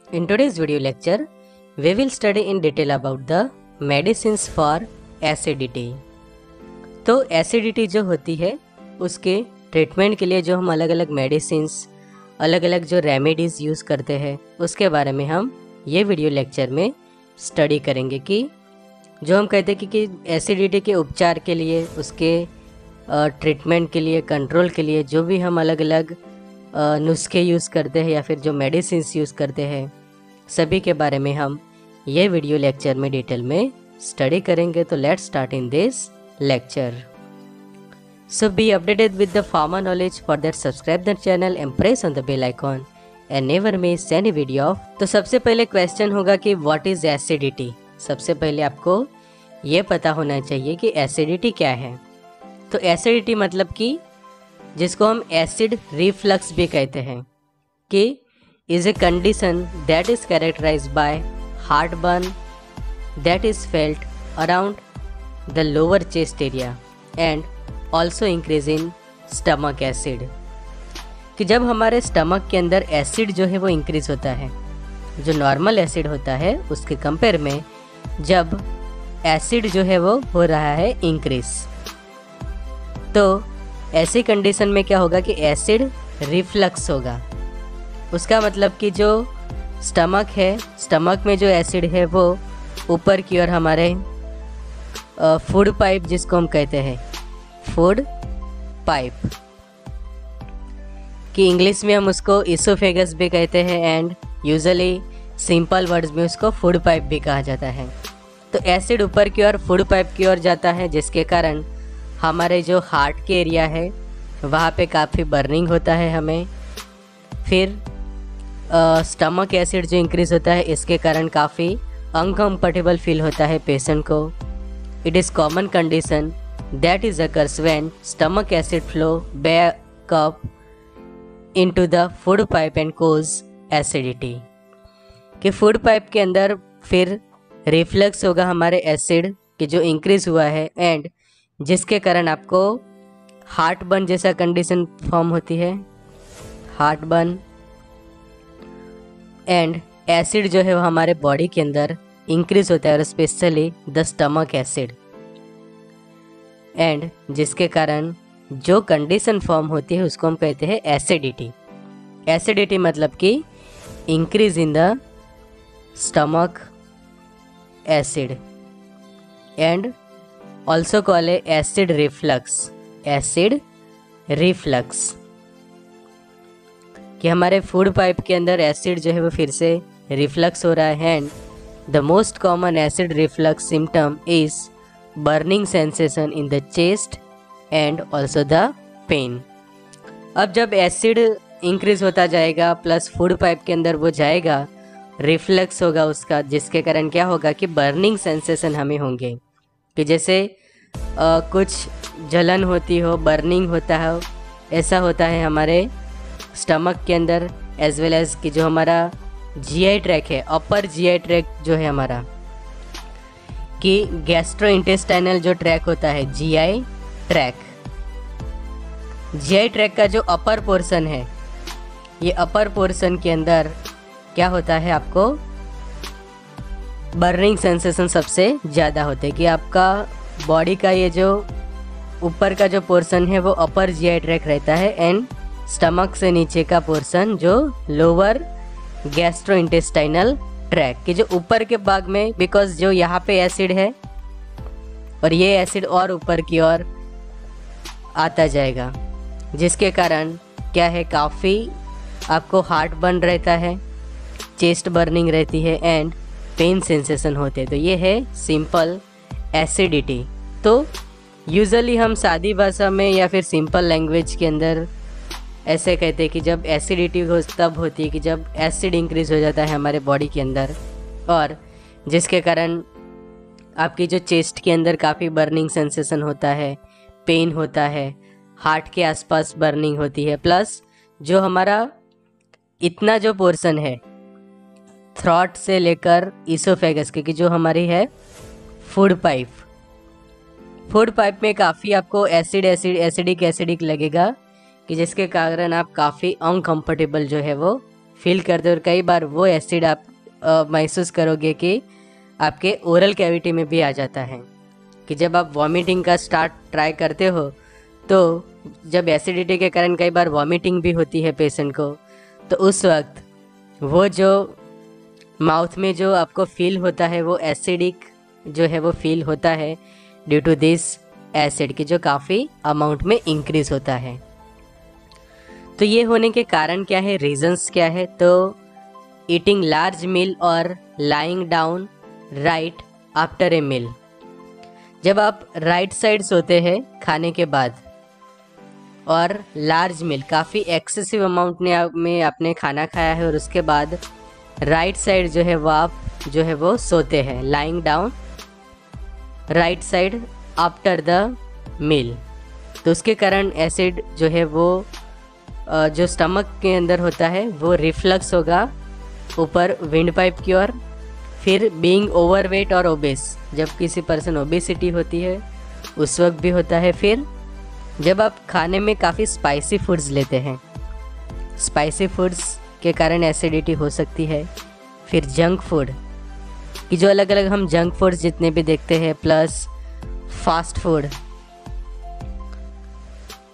In today's video lecture, we will study in detail about the medicines for acidity. तो acidity जो होती है उसके ट्रीटमेंट के लिए जो हम अलग अलग मेडिसिन्स, अलग अलग जो रेमेडीज़ यूज़ करते हैं उसके बारे में हम ये वीडियो लेक्चर में स्टडी करेंगे कि जो हम कहते हैं कि एसिडिटी के उपचार के लिए, उसके ट्रीटमेंट के लिए, कंट्रोल के लिए जो भी हम अलग अलग नुस्खे यूज़ करते हैं या फिर जो मेडिसिन्स यूज़ करते हैं, सभी के बारे में हम ये वीडियो लेक्चर में डिटेल में स्टडी करेंगे। तो let's start in this lecture. So be updated with the pharma knowledge. For that, subscribe the channel and press on the bell icon and never miss any video. तो सबसे पहले question होगा कि what is acidity. सबसे पहले आपको ये पता होना चाहिए कि एसिडिटी क्या है। तो एसिडिटी मतलब कि जिसको हम एसिड रिफ्लक्स भी कहते हैं, कि is a condition that is characterised by heartburn that is felt around the lower chest area and also increase in stomach acid. कि जब हमारे स्टमक के अंदर एसिड जो है वो इंक्रीज होता है, जो नॉर्मल एसिड होता है उसके कंपेयर में जब एसिड जो है वो हो रहा है इंक्रीज, तो ऐसी कंडीशन में क्या होगा कि एसिड रिफ्लक्स होगा। उसका मतलब कि जो स्टमक है, स्टमक में जो एसिड है वो ऊपर की ओर हमारे फूड पाइप, जिसको हम कहते हैं फूड पाइप, कि इंग्लिश में हम उसको इसोफेगस भी कहते हैं एंड यूजुअली सिंपल वर्ड्स में उसको फूड पाइप भी कहा जाता है। तो एसिड ऊपर की ओर फूड पाइप की ओर जाता है, जिसके कारण हमारे जो हार्ट के एरिया है वहाँ पे काफ़ी बर्निंग होता है हमें। फिर स्टमक एसिड जो इंक्रीज़ होता है इसके कारण काफ़ी अनकम्फर्टेबल फील होता है पेशेंट को। It is common condition that is occurs when stomach acid flow back up into the food pipe and cause acidity. कि फूड पाइप के अंदर फिर रिफ्लक्स होगा हमारे एसिड कि जो इंक्रीज़ हुआ है एंड जिसके कारण आपको हार्ट बर्न जैसा कंडीशन फॉर्म होती है, हार्ट बर्न, एंड एसिड जो है वो हमारे बॉडी के अंदर इंक्रीज होता है और specially the stomach acid, and जिसके कारण जो कंडीशन फॉर्म होती है उसको हम कहते हैं एसिडिटी। एसिडिटी मतलब कि increase in the stomach acid and also call A acid reflux. Acid reflux कि हमारे फूड पाइप के अंदर एसिड जो है वो फिर से रिफ्लक्स हो रहा है and the most common acid reflux symptom is burning sensation in the chest and also the pain. अब जब एसिड इंक्रीज होता जाएगा प्लस फूड पाइप के अंदर वो जाएगा, रिफ्लक्स होगा उसका, जिसके कारण क्या होगा कि बर्निंग सेंसेशन हमें होंगे, कि जैसे कुछ जलन होती हो, बर्निंग होता है, ऐसा होता है हमारे स्टमक के अंदर, एज वेल एज कि जो हमारा जीआई ट्रैक है, अपर जीआई ट्रैक जो है हमारा, कि गैस्ट्रो इंटेस्टाइनल जो ट्रैक होता है जीआई ट्रैक, जीआई ट्रैक का जो अपर पोर्शन है, ये अपर पोर्शन के अंदर क्या होता है, आपको बर्निंग सेंसेशन सबसे ज़्यादा होते हैं। कि आपका बॉडी का ये जो ऊपर का जो पोर्शन है वो अपर जीआई ट्रैक रहता है एंड स्टमक से नीचे का पोर्शन जो लोअर गैस्ट्रो इंटेस्टाइनल ट्रैक, कि जो ऊपर के भाग में, बिकॉज जो यहाँ पे एसिड है और ये एसिड और ऊपर की ओर आता जाएगा, जिसके कारण क्या है, काफ़ी आपको हार्ट बर्न रहता है, चेस्ट बर्निंग रहती है एंड पेन सेंसेशन होते हैं। तो ये है सिंपल एसिडिटी। तो यूजुअली हम सादी भाषा में या फिर सिंपल लैंग्वेज के अंदर ऐसे कहते हैं कि जब एसिडिटी तब होती है कि जब एसिड इंक्रीज हो जाता है हमारे बॉडी के अंदर, और जिसके कारण आपकी जो चेस्ट के अंदर काफ़ी बर्निंग सेंसेशन होता है, पेन होता है, हार्ट के आसपास बर्निंग होती है, प्लस जो हमारा इतना जो पोर्शन है थ्रॉट से लेकर इसोफेगस के, कि जो हमारी है फूड पाइप, फूड पाइप में काफ़ी आपको एसिडिक लगेगा, कि जिसके कारण आप काफ़ी अनकंफर्टेबल जो है वो फील करते हो और कई बार वो एसिड आप महसूस करोगे कि आपके ओरल कैविटी में भी आ जाता है। कि जब आप वॉमिटिंग का स्टार्ट ट्राई करते हो तो जब एसिडिटी के कारण कई बार वॉमिटिंग भी होती है पेशेंट को, तो उस वक्त वो जो माउथ में जो आपको फील होता है वो एसिडिक जो है वो फील होता है ड्यू टू दिस एसिड की जो काफ़ी अमाउंट में इंक्रीज होता है। तो ये होने के कारण क्या है, रीजंस क्या है? तो ईटिंग लार्ज मील और lying down right after a मील। जब आप राइट साइड सोते हैं खाने के बाद और लार्ज मील काफ़ी एक्सेसिव अमाउंट में आपने खाना खाया है और उसके बाद राइट साइड जो है वो आप जो है वो सोते हैं, lying down right side after the meal, तो उसके कारण एसिड जो है वो जो स्टमक के अंदर होता है वो रिफ्लक्स होगा ऊपर विंड पाइप की ओर। फिर बीइंग ओवरवेट और ओबेस, जब किसी पर्सन ओबेसिटी होती है उस वक्त भी होता है। फिर जब आप खाने में काफ़ी स्पाइसी फूड्स लेते हैं, स्पाइसी फूड्स के कारण एसिडिटी हो सकती है। फिर जंक फूड कि जो अलग अलग हम जंक फूड्स जितने भी देखते हैं प्लस फास्ट फूड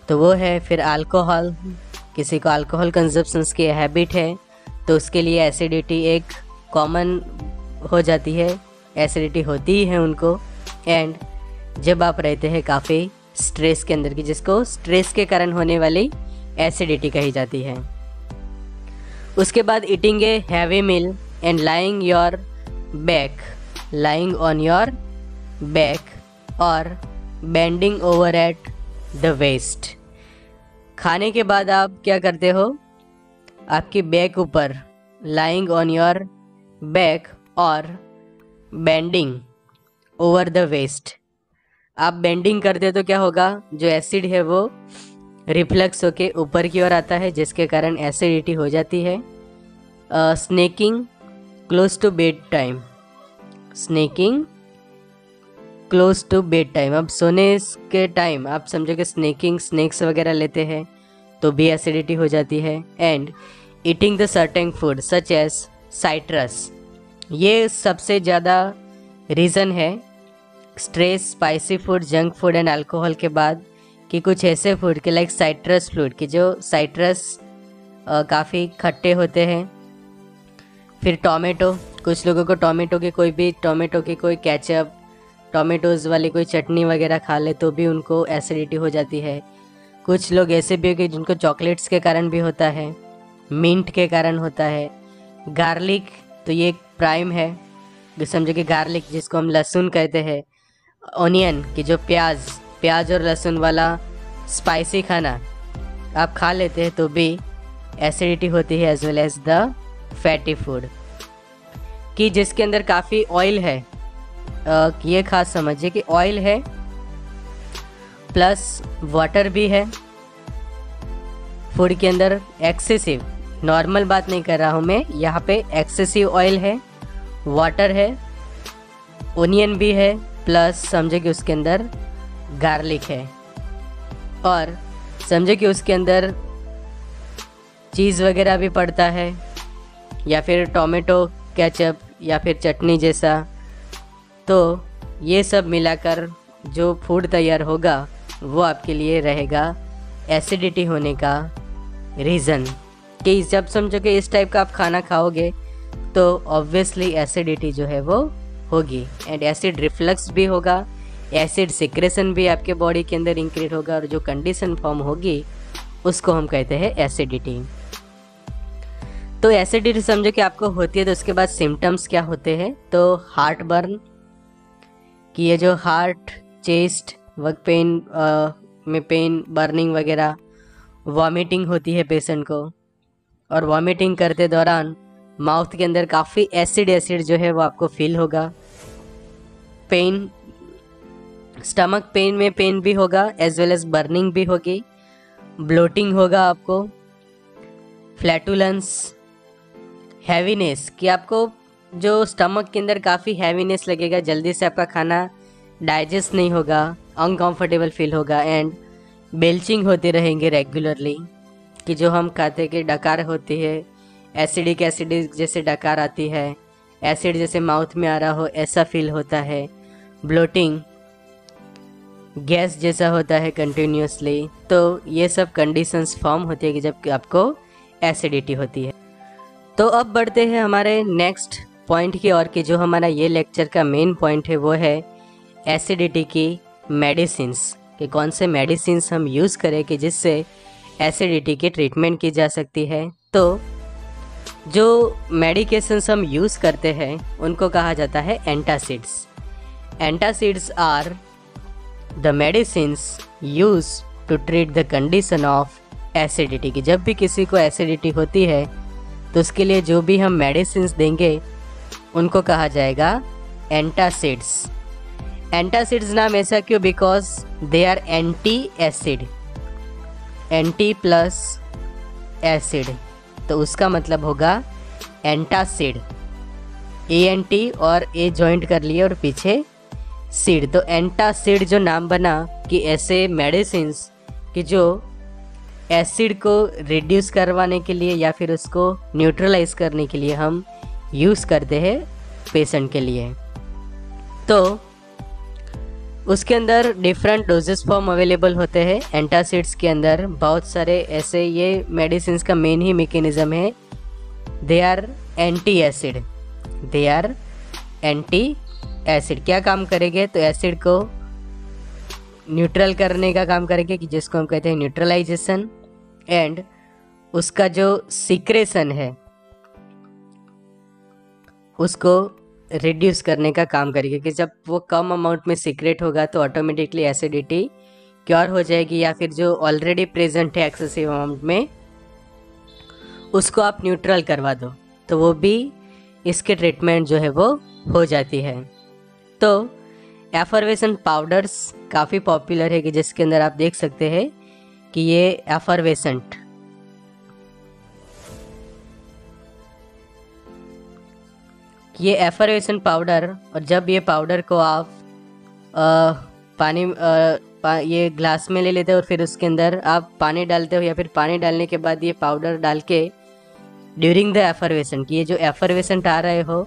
तो वो है। फिर अल्कोहल, किसी को अल्कोहल कंजप्शंस की हैबिट है तो उसके लिए एसिडिटी एक कॉमन हो जाती है, एसिडिटी होती ही है उनको। एंड जब आप रहते हैं काफ़ी स्ट्रेस के अंदर की, जिसको स्ट्रेस के कारण होने वाली एसिडिटी कही जाती है। उसके बाद eating a heavy meal and lying your back, lying on your back और bending over at the waist. खाने के बाद आप क्या करते हो, आपकी बैक ऊपर लाइंग ऑन योर बैक और बेंडिंग ओवर द वेस्ट। आप बेंडिंग करते हो तो क्या होगा, जो एसिड है वो रिफ्लक्स होके ऊपर की ओर आता है जिसके कारण एसिडिटी हो जाती है। Snacking close to bed time, snacking close to bed time, अब सोने के टाइम आप समझो कि स्नैक्स वगैरह लेते हैं तो भी एसिडिटी हो जाती है। And eating the certain food such as citrus, ये सबसे ज़्यादा रीज़न है stress, spicy food, junk food and alcohol के बाद कि कुछ ऐसे फूड के लाइक साइट्रस फ्रूट की जो साइट्रस काफ़ी खट्टे होते हैं। फिर टोमेटो, कुछ लोगों को टोमेटो की कोई केचप, टोमेटोज़ वाली कोई चटनी वगैरह खा ले तो भी उनको एसिडिटी हो जाती है। कुछ लोग ऐसे भी हो कि जिनको चॉकलेट्स के कारण भी होता है, मिंट के कारण होता है। गार्लिक, तो ये एक प्राइम है, समझो कि गार्लिक जिसको हम लहसुन कहते हैं, ऑनियन की जो प्याज और लहसुन वाला स्पाइसी खाना आप खा लेते हैं तो भी एसिडिटी होती है। As well as the fatty food कि जिसके अंदर काफ़ी ऑयल है, ये खास समझिए कि ऑयल है प्लस वाटर भी है फूड के अंदर। एक्सेसिव, नॉर्मल बात नहीं कर रहा हूँ मैं, यहाँ पे एक्सेसिव ऑयल है, वाटर है, ओनियन भी है, प्लस समझे कि उसके अंदर गार्लिक है और समझे कि उसके अंदर चीज़ वगैरह भी पड़ता है या फिर टोमेटो केचप या फिर चटनी जैसा। तो ये सब मिलाकर जो फूड तैयार होगा वो आपके लिए रहेगा एसिडिटी होने का रीज़न। कि जब समझो कि इस टाइप का आप खाना खाओगे तो ऑब्वियसली एसिडिटी जो है वो होगी एंड एसिड रिफ्लक्स भी होगा, एसिड सिक्रेशन भी आपके बॉडी के अंदर इंक्रीज होगा और जो कंडीशन फॉर्म होगी उसको हम कहते हैं एसिडिटी। तो एसिडिटी समझो कि आपको होती है तो उसके बाद सिम्टम्स क्या होते हैं, तो हार्ट बर्न कि ये जो हार्ट, चेस्ट पेन में पेन, बर्निंग वगैरह, वॉमिटिंग होती है पेशेंट को और वॉमिटिंग करते दौरान माउथ के अंदर काफ़ी एसिड जो है वो आपको फील होगा। पेन, स्टमक पेन में पेन भी होगा एज वेल एज बर्निंग भी होगी, ब्लोटिंग होगा आपको, फ्लैटुलेंस, हैवीनेस कि आपको जो स्टमक के अंदर काफ़ी हैवीनेस लगेगा, जल्दी से आपका खाना डाइजेस्ट नहीं होगा, अनकंफर्टेबल फील होगा एंड बेल्चिंग होते रहेंगे रेगुलरली कि जो हम कहते हैं कि डकार होती है एसिडिक जैसे डकार आती है, एसिड जैसे माउथ में आ रहा हो ऐसा फील होता है, ब्लोटिंग, गैस जैसा होता है कंटिन्यूसली। तो ये सब कंडीशंस फॉर्म होती है कि जब आपको एसिडिटी होती है। तो अब बढ़ते हैं हमारे नेक्स्ट पॉइंट की ओर, कि जो हमारा ये लेक्चर का मेन पॉइंट है वो है एसिडिटी की मेडिसिन्स, कि कौन से मेडिसिन्स हम यूज़ करें कि जिससे एसिडिटी की ट्रीटमेंट की जा सकती है। तो जो मेडिकेशंस हम यूज़ करते हैं उनको कहा जाता है antacids. Antacids are the medicines use to treat the condition of acidity, कि जब भी किसी को एसिडिटी होती है तो उसके लिए जो भी हम मेडिसिन्स देंगे उनको कहा जाएगा एंटासिड्स। एंटासिड्स नाम ऐसा क्यों? Because they are anti acid, anti plus acid, तो उसका मतलब होगा एंटासिड। ANT और A जॉइंट कर लिए और पीछे सीड, तो एंटासिड जो नाम बना कि ऐसे मेडिसिन्स कि जो एसिड को रिड्यूस करवाने के लिए या फिर उसको न्यूट्रलाइज करने के लिए हम यूज़ करते हैं पेशेंट के लिए। तो उसके अंदर डिफरेंट डोजेस फॉर्म अवेलेबल होते हैं। एंटासिड्स के अंदर बहुत सारे ऐसे, ये मेडिसिन्स का मेन ही मैकेनिज्म है, they are anti acid, they are anti acid. क्या काम करेंगे? तो एसिड को न्यूट्रल करने का काम करेंगे, कि जिसको हम कहते हैं न्यूट्रलाइजेशन, एंड उसका जो सीक्रेशन है उसको रिड्यूस करने का काम करेंगे, कि जब वो कम अमाउंट में सीक्रेट होगा तो ऑटोमेटिकली एसिडिटी क्योर हो जाएगी, या फिर जो ऑलरेडी प्रेजेंट है एक्सेसिव अमाउंट में उसको आप न्यूट्रल करवा दो, तो वो भी इसके ट्रीटमेंट जो है वो हो जाती है। तो एफर्वेसेंट पाउडर्स काफ़ी पॉपुलर है, कि जिसके अंदर आप देख सकते हैं कि ये एफर्वेसेंट, ये एफर्वेसेंट पाउडर, और जब ये पाउडर को आप ये ग्लास में ले लेते हो और फिर उसके अंदर आप पानी डालते हो, या फिर पानी डालने के बाद ये पाउडर डाल के ड्यूरिंग द एफर्वेसेंट, ये जो एफर्वेसेंट आ रहे हो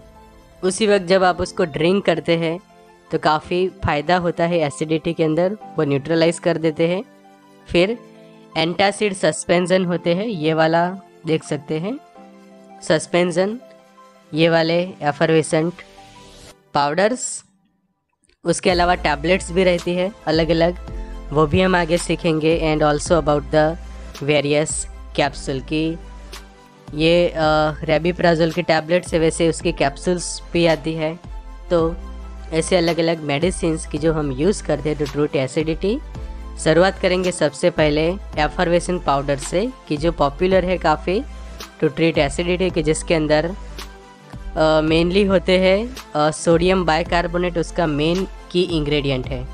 उसी वक्त जब आप उसको ड्रिंक करते हैं तो काफ़ी फ़ायदा होता है एसिडिटी के अंदर, वो न्यूट्रलाइज कर देते हैं। फिर एंटासिड सस्पेंशन होते हैं, ये वाला देख सकते हैं सस्पेंशन, ये वाले एफर्वेसेंट पाउडर्स। उसके अलावा टैबलेट्स भी रहती है अलग अलग, वो भी हम आगे सीखेंगे। And also about the various capsule, की ये रेबिप्राजोल की टैबलेट्स है, वैसे उसकी कैप्सूल्स भी आती है। तो ऐसे अलग अलग मेडिसिन्स की जो हम यूज़ करते हैं टू ट्रीट एसिडिटी। शुरुआत करेंगे सबसे पहले एफर्वेसेंट पाउडर से, कि जो पॉपुलर है काफ़ी टू ट्रीट एसिडिटी, कि जिसके अंदर मेनली होते हैं सोडियम बाइकार्बोनेट, उसका मेन की इंग्रेडिएंट है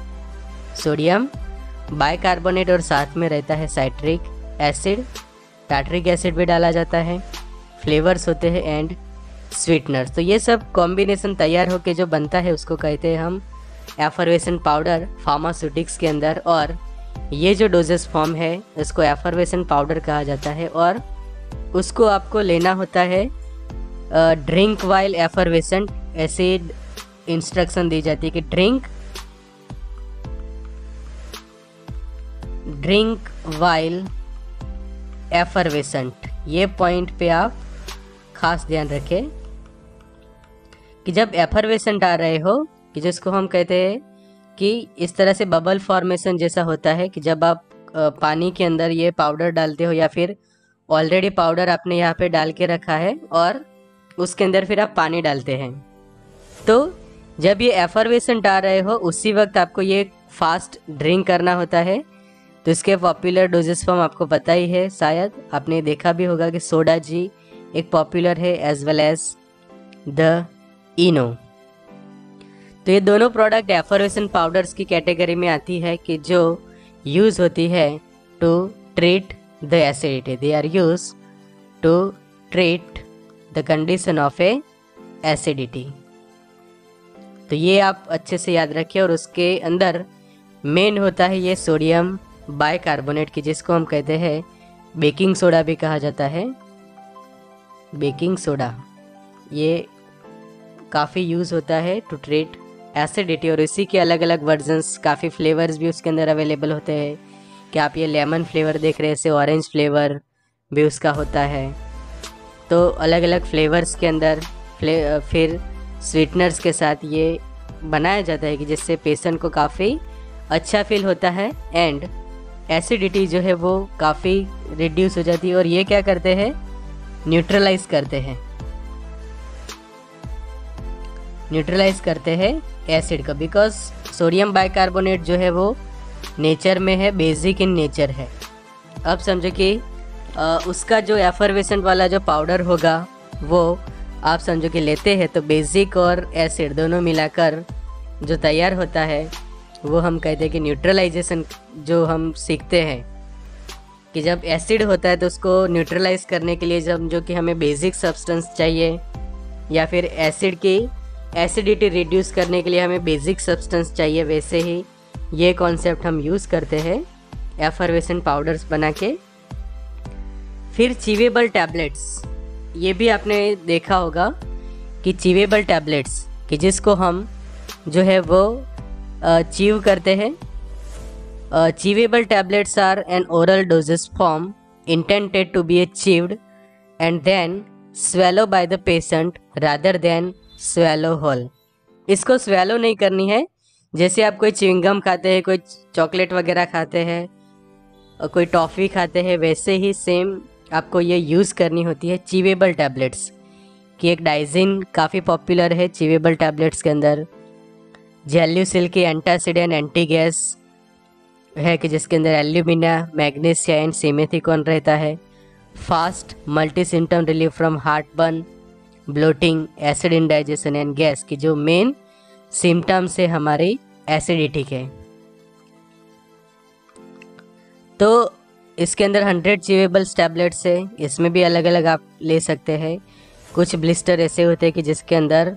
सोडियम बाइकार्बोनेट, और साथ में रहता है साइट्रिक एसिड, टार्ट्रिक एसिड भी डाला जाता है, फ्लेवर्स होते हैं एंड स्वीटनर्स। तो ये सब कॉम्बिनेशन तैयार होकर जो बनता है उसको कहते हैं हम एफर्वेसेंट पाउडर फार्मास्यूटिक्स के अंदर। और ये जो डोजेस फॉर्म है इसको एफर्वेसेंट पाउडर कहा जाता है, और उसको आपको लेना होता है ड्रिंक वाइल एफर्वेसेंट। ऐसे इंस्ट्रक्शन दी जाती है कि ड्रिंक वाइल एफर्वेसेंट। ये पॉइंट पे आप खास ध्यान रखें कि जब एफर्वेसेंट आ रहे हो, कि जिसको हम कहते हैं कि इस तरह से बबल फॉर्मेशन जैसा होता है, कि जब आप पानी के अंदर ये पाउडर डालते हो, या फिर ऑलरेडी पाउडर आपने यहाँ पे डाल के रखा है और उसके अंदर फिर आप पानी डालते हैं, तो जब ये एफर्वेसेंट आ रहे हो उसी वक्त आपको ये फास्ट ड्रिंक करना होता है। तो इसके पॉपुलर डोजेस फॉर्म आपको पता ही है, शायद आपने देखा भी होगा कि सोडा जी एक पॉपुलर है, as well as the Eno. तो ये दोनों प्रोडक्ट एफर्वेसेंट पाउडर्स की कैटेगरी में आती है, कि जो यूज़ होती है to treat the acidity, they are use to treat the condition of a acidity. तो ये आप अच्छे से याद रखिए। और उसके अंदर मेन होता है ये सोडियम बाइकार्बोनेट, की जिसको हम कहते हैं बेकिंग सोडा भी कहा जाता है। बेकिंग सोडा, ये काफ़ी यूज़ होता है टू ट्रीट एसिडिटी, और इसी के अलग अलग वर्जन्स, काफ़ी फ्लेवर्स भी उसके अंदर अवेलेबल होते हैं। कि आप ये लेमन फ्लेवर देख रहे हैं, ऐसे ऑरेंज फ्लेवर भी उसका होता है। तो अलग अलग फ्लेवर्स के अंदर फिर स्वीटनर्स के साथ ये बनाया जाता है कि जिससे पेशेंट को काफ़ी अच्छा फील होता है एंड एसिडिटी जो है वो काफ़ी रिड्यूस हो जाती है। और ये क्या करते हैं, न्यूट्रलाइज करते हैं एसिड का, बिकॉज सोडियम बाइकार्बोनेट जो है वो नेचर में है, बेसिक इन नेचर है। अब समझो कि उसका जो एफर्वेसेंट वाला जो पाउडर होगा वो आप समझो कि लेते हैं, तो बेसिक और एसिड दोनों मिलाकर जो तैयार होता है वो हम कहते हैं कि न्यूट्रलाइजेशन जो हम सीखते हैं। कि जब एसिड होता है तो उसको न्यूट्रलाइज करने के लिए जब जो कि हमें बेसिक सब्सटेंस चाहिए, या फिर एसिड की एसिडिटी रिड्यूस करने के लिए हमें बेसिक सब्सटेंस चाहिए, वैसे ही ये कॉन्सेप्ट हम यूज़ करते हैं एफर्वेसेंट पाउडर्स बना के। फिर चीवेबल टैबलेट्स, ये भी आपने देखा होगा कि चीवेबल टैबलेट्स कि जिसको हम जो है वो चीव करते हैं। Chewable tablets are an oral doses form intended to be achieved and then swallow by the patient rather than swallow whole. इसको स्वेलो नहीं करनी है, जैसे आप कोई च्युइंगम खाते हैं, कोई चॉकलेट वगैरह खाते हैं, कोई टॉफ़ी खाते हैं, वैसे ही सेम आपको ये यूज़ करनी होती है चीवेबल टैबलेट्स की। एक डाइजिन काफ़ी पॉपुलर है चीवेबल टैबलेट्स के अंदर। जेल्यूसिल की एंटासिड एंड एंटी गैस है कि जिसके अंदर एल्यूमिना, मैग्नीशिया एंड सिमेथिकॉन रहता है। Fast multi symptom relief from heartburn, bloating, acid indigestion and gas की जो मेन सिम्टम्स है हमारी एसिडिटी के। तो इसके अंदर 100 चीवेबल्स टैबलेट्स है, इसमें भी अलग अलग आप ले सकते हैं। कुछ ब्लिस्टर ऐसे होते हैं कि जिसके अंदर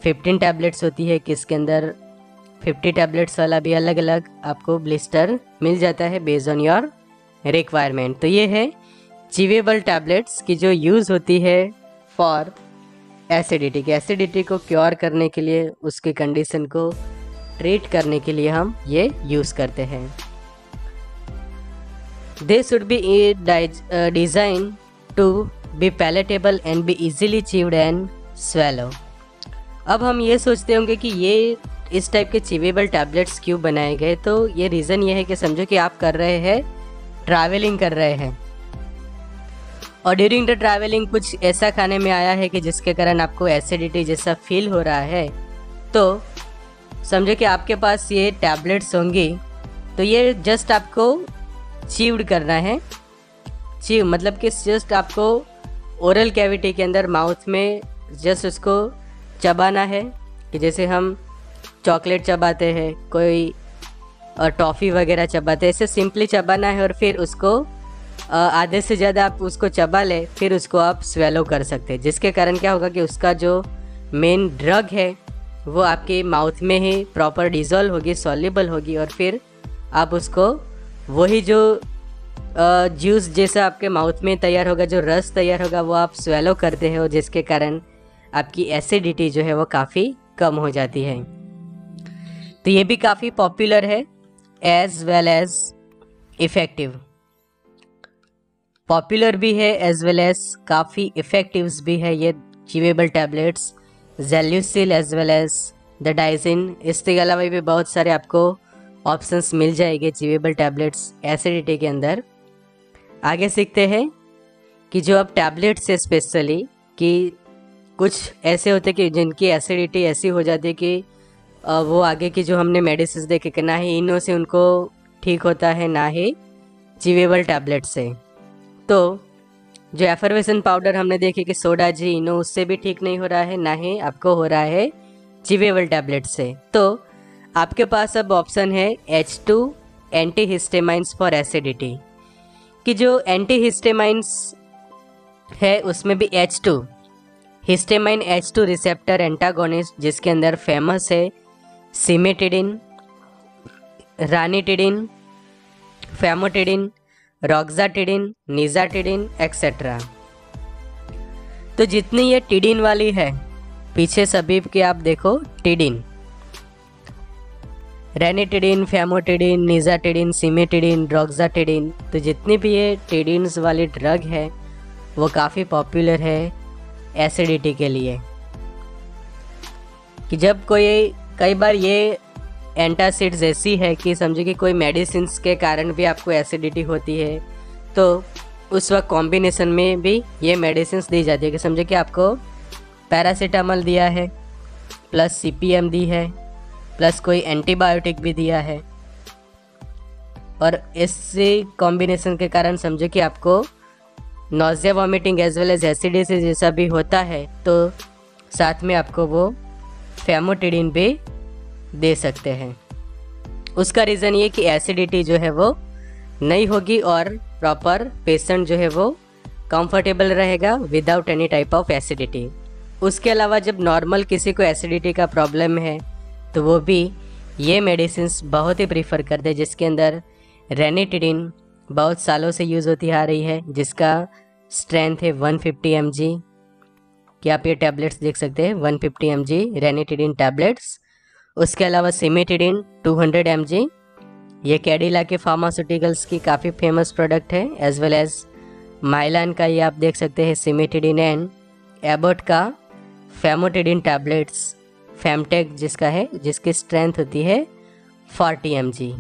15 टैबलेट्स होती है, किसके अंदर 50 टैबलेट्स वाला भी अलग अलग आपको ब्लिस्टर मिल जाता है बेस्ड ऑन योर रिक्वायरमेंट। तो ये है चीवेबल टैबलेट्स की जो यूज़ होती है फॉर एसिडिटी की, एसिडिटी को क्योर करने के लिए, उसकी कंडीशन को ट्रीट करने के लिए हम ये यूज़ करते हैं। They should be design to be palatable and be easily chewed and swallow. अब हम ये सोचते होंगे कि ये इस टाइप के चीवेबल टैबलेट्स क्यों बनाए गए, तो ये रीज़न ये है कि समझो कि आप कर रहे हैं, ट्रैवलिंग कर रहे हैं, और ड्यूरिंग द ट्रैवलिंग कुछ ऐसा खाने में आया है कि जिसके कारण आपको एसिडिटी जैसा फील हो रहा है। तो समझो कि आपके पास ये टैबलेट्स होंगी, तो ये जस्ट आपको च्यूड करना है। च्यू मतलब कि जस्ट आपको ओरल कैविटी के अंदर माउथ में जस्ट उसको चबाना है, कि जैसे हम चॉकलेट चबाते हैं, कोई टॉफ़ी वगैरह चबाते हैं, ऐसे सिंपली चबाना है। और फिर उसको आधे से ज़्यादा आप उसको चबा ले, फिर उसको आप स्वेलो कर सकते हैं, जिसके कारण क्या होगा कि उसका जो मेन ड्रग है वो आपके माउथ में ही प्रॉपर डिज़ोल्व होगी, सॉल्युबल होगी, और फिर आप उसको वही जो जूस जैसा आपके माउथ में तैयार होगा, जो रस तैयार होगा, वो आप स्वेलो करते हो, जिसके कारण आपकी एसिडिटी जो है वो काफ़ी कम हो जाती है। तो ये भी काफ़ी पॉपुलर है as well as effective. Popular भी है एज वेल एज काफ़ी इफ़ेक्टिव्स भी है ये chewable tablets, Gelusil as well as the Digene. इसके अलावा भी बहुत सारे आपको ऑप्शंस मिल जाएंगे चीवेबल टैबलेट्स एसिडिटी के अंदर। आगे सीखते हैं कि जो अब टैबलेट्स है स्पेशली, कि कुछ ऐसे होते कि जिनकी एसिडिटी ऐसी हो जाती है कि वो आगे की जो हमने मेडिसिन देखे कि ना ही इनो से उनको ठीक होता है, ना ही चीवेबल टैबलेट से। तो जो एफर्वेसेंट पाउडर हमने देखे कि सोडा जी इनो, उससे भी ठीक नहीं हो रहा है, ना ही आपको हो रहा है चीवेबल टैबलेट से। तो आपके पास अब ऑप्शन है H2 एंटी हिस्टेमाइंस फॉर एसिडिटी, कि जो एंटी हिस्टेमाइंस है उसमें भी H2 histamine H2 receptor antagonist, जिसके अंदर फेमस है सिमेटिडिन, रानिटिडिन, फैमोटिडिन, रॉक्साटिडिन, निजाटिडिन एक्सेट्रा। तो जितनी ये टिडिन वाली है, पीछे सभी के आप देखो टिडिन, रेनिटिडिन, फैमोटिडिन, निजाटिडिन, सिमेटिडिन, ड्रोक्साटिडिन, तो जितनी भी ये टिडिन्स वाली ड्रग है वो काफ़ी पॉपुलर है एसिडिटी के लिए। कि जब कई बार ये एंटासिड्स ऐसी है कि समझो कि कोई मेडिसिन के कारण भी आपको एसिडिटी होती है, तो उस वक्त कॉम्बिनेशन में भी ये मेडिसिन दी जाती है। कि समझो कि आपको पैरासीटामोल दिया है प्लस CPM दी है प्लस कोई एंटीबायोटिक भी दिया है, और इससे कॉम्बिनेशन के कारण समझो कि आपको nausea, vomiting as well as acidity जैसा भी होता है, तो साथ में आपको वो फैमोटिडिन भी दे सकते हैं। उसका रीज़न ये कि एसिडिटी जो है वो नहीं होगी और प्रॉपर पेशेंट जो है वो कंफर्टेबल रहेगा without any type of acidity. उसके अलावा जब नॉर्मल किसी को एसिडिटी का प्रॉब्लम है तो वो भी ये मेडिसिन्स बहुत ही प्रीफर करते हैं, जिसके अंदर रेनिटिडिन बहुत सालों से यूज़ होती आ रही है, जिसका स्ट्रेंथ है 150 mg। कि आप ये टैबलेट्स देख सकते हैं 150 mg रेनिटिडिन टैबलेट्स। उसके अलावा सिमेटिडिन 200 mg, ये कैडिला के फार्मास्यूटिकल्स की काफ़ी फेमस प्रोडक्ट है, एज वेल एज माइलान का ये आप देख सकते हैं सिमेटिडिन, एंड एबॉट का फैमोटिडिन टैबलेट्स, फैमटेक जिसका है, जिसकी स्ट्रेंथ होती है 40 mg।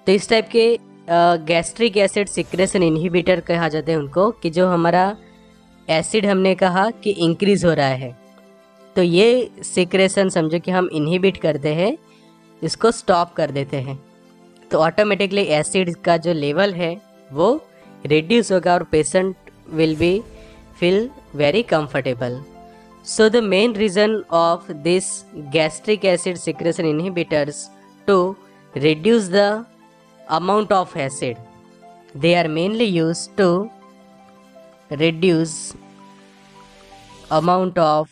तो इस टाइप के गैस्ट्रिक एसिड सिक्रेशन इनहिबिटर कहा जाता है उनको, कि जो हमारा एसिड हमने कहा कि इंक्रीज़ हो रहा है, तो ये सिक्रेशन समझो कि हम इनहिबिट करते हैं, इसको स्टॉप कर देते हैं, तो ऑटोमेटिकली एसिड का जो लेवल है वो रिड्यूस होगा और patient will be feel very comfortable. So the main reason of this gastric acid secretion inhibitors to reduce the amount of acid. They are mainly used to reduce amount of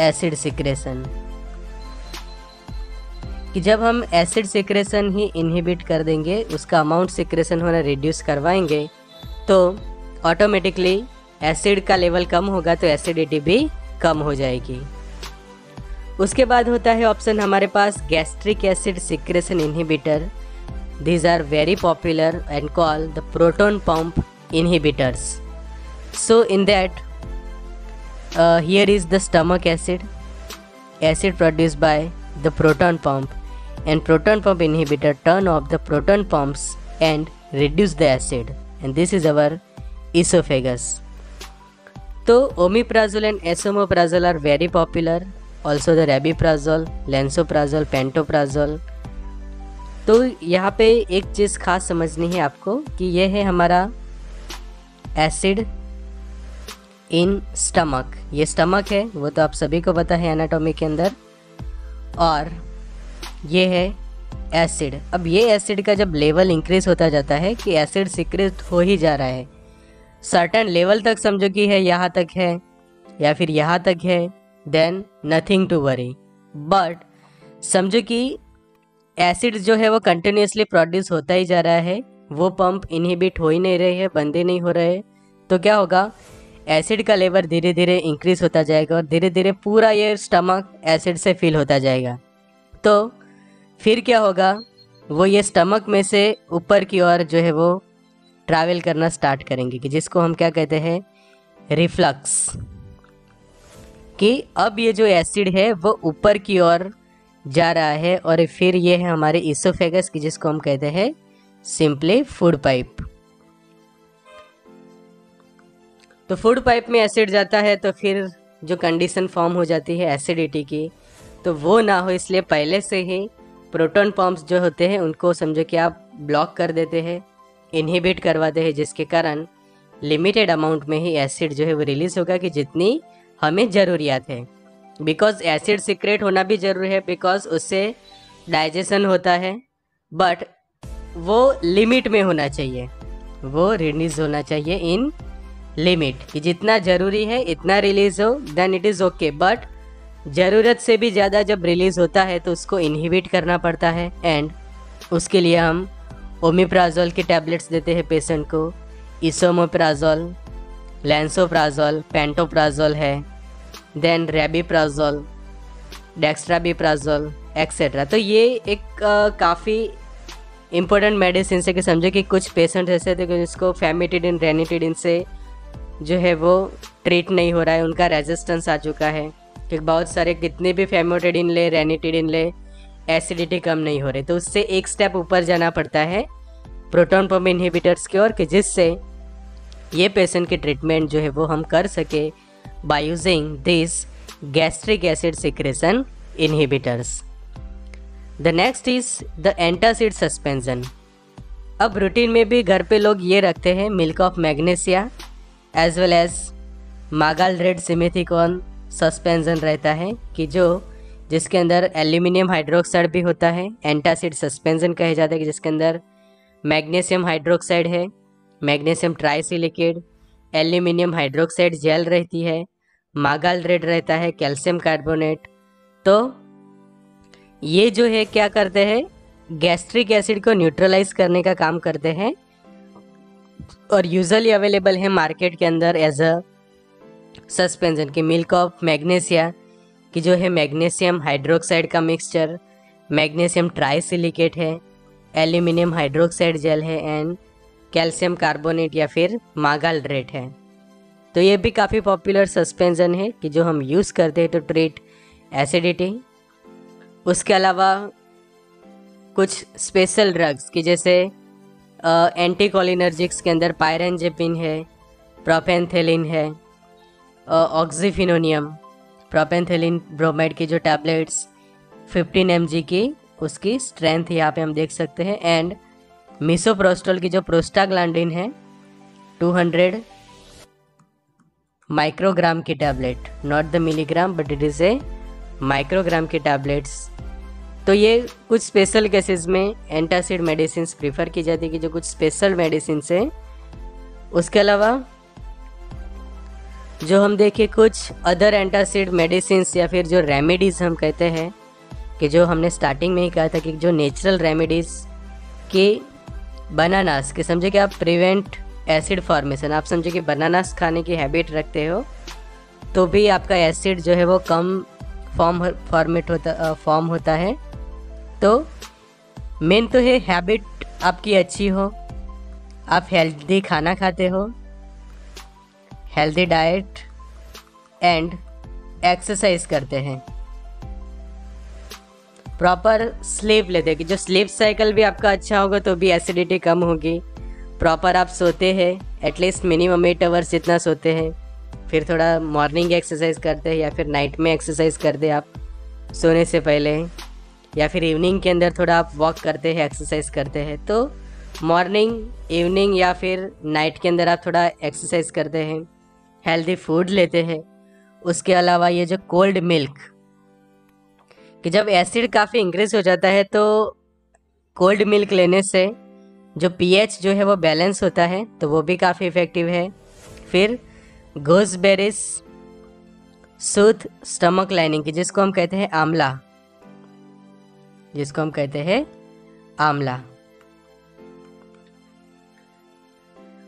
acid secretion. कि जब हम acid secretion ही inhibit कर देंगे, उसका amount secretion होना reduce करवाएंगे, तो automatically acid का लेवल कम होगा, तो एसिडिटी भी कम हो जाएगी। उसके बाद होता है ऑप्शन हमारे पास gastric acid secretion inhibitor. These are very popular and called the proton pump inhibitors. So in that here is the stomach acid produced by the proton pump, and proton pump inhibitor turn off the proton pumps and reduce the acid, and this is our esophagus. तो omeprazole and esomeprazole are very popular, also the rabeprazole, lansoprazole, pantoprazole। तो यहाँ पे एक चीज़ खास समझनी है आपको कि ये है हमारा एसिड इन स्टमक। ये स्टमक है, वो तो आप सभी को पता है एनाटॉमी के अंदर, और ये है एसिड। अब ये एसिड का जब लेवल इंक्रीज होता जाता है कि एसिड सीक्रेट हो ही जा रहा है, सर्टेन लेवल तक समझो कि है, यहाँ तक है या फिर यहाँ तक है, then nothing to worry. But समझो कि एसिड जो है वो कंटिन्यूसली प्रोड्यूस होता ही जा रहा है, वो पंप इनहिबिट हो ही नहीं रहे हैं, बंद ही नहीं हो रहे, तो क्या होगा, एसिड का लेवल धीरे धीरे इंक्रीज होता जाएगा और धीरे धीरे पूरा ये स्टमक एसिड से फिल होता जाएगा। तो फिर क्या होगा, वो ये स्टमक में से ऊपर की ओर जो है वो ट्रैवल करना स्टार्ट करेंगे, कि जिसको हम क्या कहते हैं, रिफ्लक्स। कि अब ये जो एसिड है वो ऊपर की ओर जा रहा है, और फिर ये है हमारे इसोफेगस की, जिसको हम कहते हैं सिंपली फूड पाइप। तो फूड पाइप में एसिड जाता है, तो फिर जो कंडीशन फॉर्म हो जाती है एसिडिटी की, तो वो ना हो इसलिए पहले से ही प्रोटॉन पंप्स जो होते हैं उनको समझो कि आप ब्लॉक कर देते हैं, इनहिबिट करवाते हैं, जिसके कारण लिमिटेड अमाउंट में ही एसिड जो है वो रिलीज होगा कि जितनी हमें ज़रूरियात है। बिकॉज एसिड सीक्रेट होना भी ज़रूरी है, बिकॉज उससे डाइजेशन होता है, बट वो लिमिट में होना चाहिए, वो रिलीज होना चाहिए इन लिमिट, कि जितना ज़रूरी है इतना रिलीज हो, then it is okay. But ज़रूरत से भी ज़्यादा जब रिलीज़ होता है तो उसको इनहिबिट करना पड़ता है, एंड उसके लिए हम ओमेप्राजोल के टैबलेट्स देते हैं पेशेंट को, इसोमोप्राजोल, लैंसोप्राजोल, पेंटोप्राजोल है, देन रेबिप्राजोल, डेक्स्ट्राबिप्राजोल एक्सेट्रा। तो ये एक काफ़ी इम्पोर्टेंट मेडिसिन है कि समझो कि कुछ पेशेंट ऐसे थे कि जिसको फैमिटिडिन रेनिटिडिन से जो है वो ट्रीट नहीं हो रहा है, उनका रेजिस्टेंस आ चुका है कि बहुत सारे कितने भी फैमिटिडिन ले, रेनिटिडिन ले, एसिडिटी कम नहीं हो रही। तो उससे एक स्टेप ऊपर जाना पड़ता है प्रोटॉन पंप इनहिबिटर्स की ओर, कि जिससे ये पेशेंट की ट्रीटमेंट जो है वो हम कर सके by using this gastric acid secretion inhibitors. The next is the antacid suspension. अब रूटीन में भी घर पे लोग ये रखते हैं milk of magnesia as well as magaldrate simethicone suspension रहता है, कि जिसके अंदर एल्यूमिनियम हाइड्रोक्साइड भी होता है। एंटासिड सस्पेंशन कहे जाता है कि जिसके अंदर मैग्नीशियम हाइड्रोक्साइड है, magnesium trisilicate, aluminium hydroxide gel रहती है, मागालरेड रहता है, कैल्शियम कार्बोनेट। तो ये जो है क्या करते हैं, गैस्ट्रिक एसिड को न्यूट्रलाइज करने का काम करते हैं और यूजुअली अवेलेबल है मार्केट के अंदर एज अ सस्पेंशन। की मिल्क ऑफ मैग्नीशिया की जो है मैग्नीशियम हाइड्रोक्साइड का मिक्सचर, मैग्नीशियम ट्राइसिलिकेट है, एल्यूमिनियम हाइड्रोक्साइड जेल है एंड कैल्शियम कार्बोनेट या फिर मागालरेट है। तो ये भी काफ़ी पॉपुलर सस्पेंशन है कि जो हम यूज़ करते हैं टू ट्रीट एसिडिटी। उसके अलावा कुछ स्पेशल ड्रग्स की जैसे एंटीकोलिनर्जिक्स के अंदर पायरेंजेपिन है, प्रोपेंथेलिन है, ऑक्सीफिनोनियम, प्रोपेंथेलिन ब्रोमाइड की जो टैबलेट्स 15 mg की उसकी स्ट्रेंथ यहाँ पे हम देख सकते हैं, एंड मिसोप्रोस्टोल की जो प्रोस्टाग्लैंडिन है 200 माइक्रोग्राम की tablet, not the milligram but it is a microgram की टैबलेट्स। तो ये कुछ स्पेशल केसेस में एंटासिड मेडिसिन प्रीफर की जाती है कि जो कुछ स्पेशल मेडिसिन है। उसके अलावा जो हम देखें कुछ अदर एंटासिड मेडिसिन या फिर जो रेमेडीज़ हम कहते हैं कि जो हमने स्टार्टिंग में ही कहा था कि जो नेचुरल रेमेडीज़ के बनानास के समझे कि आप प्रिवेंट एसिड फॉर्मेशन, आप समझे कि बनानास खाने की हैबिट रखते हो तो भी आपका एसिड जो है वो कम फॉर्म होता है। तो मेन तो है हैबिट आपकी अच्छी हो, आप हेल्दी खाना खाते हो, हेल्दी डाइट एंड एक्सरसाइज करते हैं, प्रॉपर स्लीप लेते हैं कि जो स्लीप साइकिल भी आपका अच्छा होगा तो भी एसिडिटी कम होगी। प्रॉपर आप सोते हैं, एटलीस्ट मिनिमम 8 आवर्स जितना सोते हैं, फिर थोड़ा मॉर्निंग एक्सरसाइज करते हैं या फिर नाइट में एक्सरसाइज करते हैं आप सोने से पहले, या फिर इवनिंग के अंदर थोड़ा आप वॉक करते हैं, एक्सरसाइज करते हैं। तो मॉर्निंग, इवनिंग या फिर नाइट के अंदर आप थोड़ा एक्सरसाइज करते हैं, हेल्दी फूड लेते हैं। उसके अलावा ये जो कोल्ड मिल्क कि जब एसिड काफ़ी इंक्रीज हो जाता है तो कोल्ड मिल्क लेने से जो पीएच जो है वो बैलेंस होता है, तो वो भी काफ़ी इफ़ेक्टिव है। फिर gooseberries सूथ स्टमक लाइनिंग की जिसको हम कहते हैं आंवला,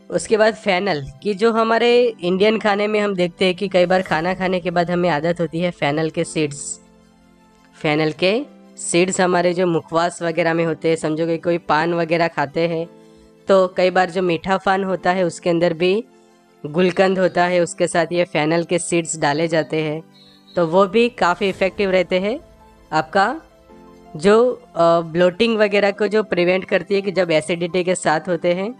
उसके बाद फेनल की जो हमारे इंडियन खाने में हम देखते हैं कि कई बार खाना खाने के बाद हमें आदत होती है फेनल के सीड्स हमारे जो मुखवास वगैरह में होते हैं, समझो कि कोई पान वगैरह खाते हैं तो कई बार जो मीठा पान होता है उसके अंदर भी गुलकंद होता है, उसके साथ ये फेनल के सीड्स डाले जाते हैं, तो वो भी काफ़ी इफ़ेक्टिव रहते हैं। आपका जो ब्लोटिंग वगैरह को जो प्रिवेंट करती है कि जब एसिडिटी के साथ होते हैं।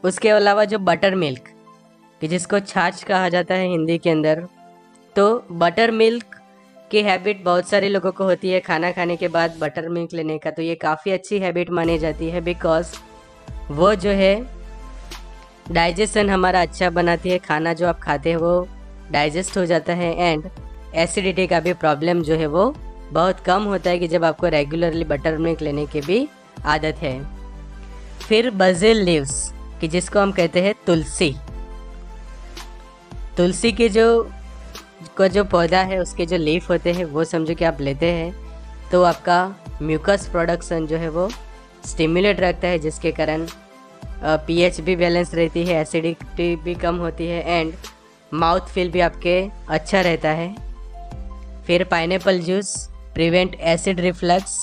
उसके अलावा जो बटर मिल्क कि जिसको छाछ कहा जाता है हिंदी के अंदर, तो बटर मिल्क की हैबिट बहुत सारे लोगों को होती है खाना खाने के बाद बटर मिल्क लेने का, तो ये काफ़ी अच्छी हैबिट मानी जाती है बिकॉज वो जो है डाइजेशन हमारा अच्छा बनाती है, खाना जो आप खाते हैं वो डाइजेस्ट हो जाता है एंड एसिडिटी का भी प्रॉब्लम जो है वो बहुत कम होता है कि जब आपको रेगुलरली बटर मिल्क लेने की भी आदत है। फिर बजिल लीव्स कि जिसको हम कहते हैं तुलसी के जो पौधा है उसके जो लीफ होते हैं वो समझो कि आप लेते हैं तो आपका म्यूकस प्रोडक्शन जो है वो स्टिमुलेट रखता है, जिसके कारण पीएच भी बैलेंस रहती है, एसिडिटी भी कम होती है एंड माउथ फील भी आपके अच्छा रहता है। फिर pineapple juice prevent acid reflux.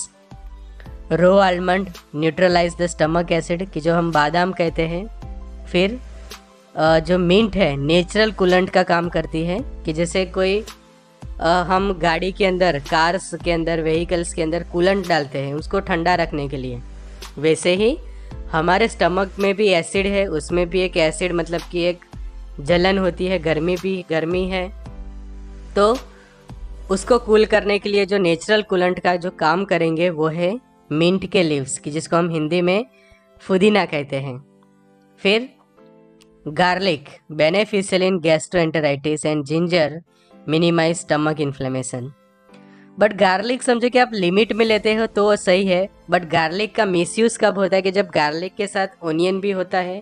Raw almond neutralise the stomach acid, कि जो हम बादाम कहते हैं। फिर जो मिंट है नेचुरल कूलेंट का काम करती है, कि जैसे कोई हम गाड़ी के अंदर, कार्स के अंदर, व्हीकल्स के अंदर कूलेंट डालते हैं उसको ठंडा रखने के लिए, वैसे ही हमारे स्टमक में भी एसिड है, उसमें भी एक एसिड मतलब कि एक जलन होती है, गर्मी है, तो उसको कूल करने के लिए जो नेचुरल कूलेंट का जो काम करेंगे वो है मिंट के लीव्स, कि जिसको हम हिंदी में पुदीना कहते हैं। फिर garlic beneficial in gastroenteritis and ginger minimise stomach inflammation. But garlic समझो कि आप लिमिट में लेते हो तो सही है, बट गार्लिक का मिसयूज़ कब होता है कि जब गार्लिक के साथ ओनियन भी होता है,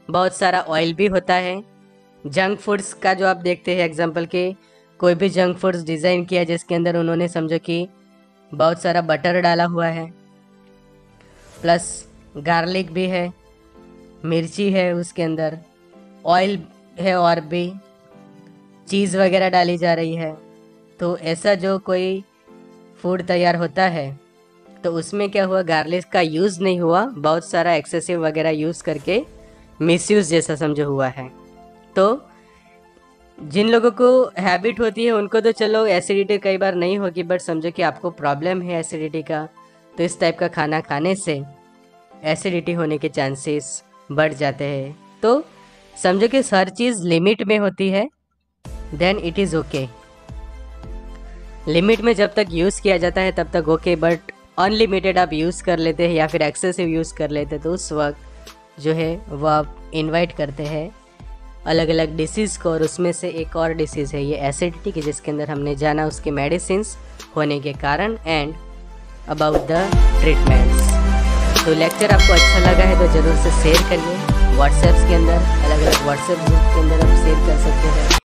बहुत सारा ऑयल भी होता है। जंक फूड्स का जो आप देखते हैं एग्जांपल के, कोई भी जंक फूड्स डिज़ाइन किया जिसके अंदर उन्होंने समझो कि बहुत सारा बटर डाला हुआ है, प्लस गार्लिक भी है, मिर्ची है, उसके अंदर ऑयल है और भी चीज़ वगैरह डाली जा रही है, तो ऐसा जो कोई फूड तैयार होता है तो उसमें क्या हुआ, गार्लिक का यूज़ नहीं हुआ, बहुत सारा एक्सेसिव वगैरह यूज़ करके मिसयूज़ जैसा समझो हुआ है। तो जिन लोगों को हैबिट होती है उनको तो चलो एसिडिटी कई बार नहीं होगी, बट समझो कि आपको प्रॉब्लम है एसिडिटी का, तो इस टाइप का खाना खाने से एसिडिटी होने के चांसेस बढ़ जाते हैं। तो समझो कि हर चीज़ लिमिट में होती है, then it is okay. Limit में जब तक यूज़ किया जाता है तब तक ओके, बट अनलिमिटेड आप यूज़ कर लेते हैं या फिर एक्सेसिव यूज़ कर लेते हैं तो उस वक्त जो है वो आप इनवाइट करते हैं अलग अलग डिसीज़ को, और उसमें से एक और डिसीज़ है ये एसिडिटी की, जिसके अंदर हमने जाना उसके मेडिसिन्स होने के कारण एंड अबाउट द ट्रीटमेंट्स। तो लेक्चर आपको अच्छा लगा है तो ज़रूर से शेयर करिए। व्हाट्सएप्स के अंदर, अलग अलग व्हाट्सएप ग्रुप के अंदर आप शेयर कर सकते हैं।